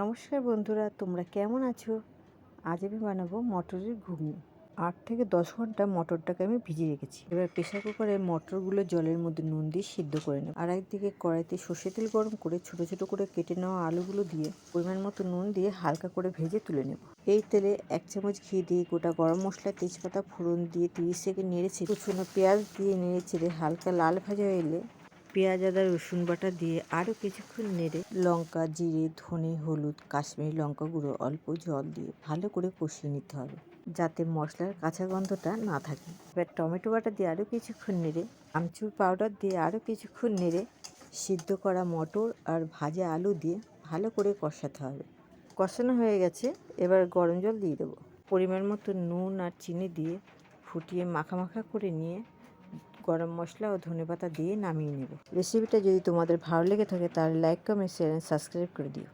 নমস্কার বন্ধুরা, তোমরা কেমন আছো? আজ আমি বানাবো মটরের ঘুগনি। 8 থেকে 10 ঘন্টা মটরটাকে আমি ভিজিয়ে রেখেছি। এবার প্রেসার কুকারে মটরগুলো জলের মধ্যে নুন দিয়ে সিদ্ধ করে নেব। আর একদিকে কড়াইতে সর্ষের তেল গরম করে ছোট ছোট করে কেটে নেওয়া আলুগুলো দিয়ে পরিমাণ মতো নুন দিয়ে হালকা করে ভেজে তুলে নেব। এই তেলে 1 চামচ ঘি দিয়ে গোটা গরম মশলা, তেজপাতা ফোড়ন দিয়ে 30 সেকেন্ড নেড়েছে কুচনো পেঁয়াজ দিয়ে নেড়েচেড়ে হালকা লাল ভাজা হয়ে এলে পেঁয়াজ, আদা, রসুন বাটা দিয়ে আরও কিছুক্ষণ নেড়ে লঙ্কা, জিরে, ধনে, হলুদ, কাশ্মীরি লঙ্কা গুঁড়ো অল্প জল দিয়ে ভালো করে কষিয়ে নিতে হবে, যাতে মশলার কাঁচা গন্ধটা না থাকে। এবার টমেটো বাটা দিয়ে আরও কিছুক্ষণ নেড়ে আমচুর পাউডার দিয়ে আরও কিছুক্ষণ নেড়ে সিদ্ধ করা মটর আর ভাজা আলু দিয়ে ভালো করে কষাতে হবে। কষানো হয়ে গেছে, এবার গরম জল দিয়ে দেবো। পরিমাণ মতো নুন আর চিনি দিয়ে ফুটিয়ে মাখা মাখা করে নিয়ে গরম মশলা ও ধনেপাতা দিয়ে নামিয়ে নেব। রেসিপিটা যদি তোমাদের ভালো লেগে থাকে তাহলে like, comment, share and subscribe করে দিও।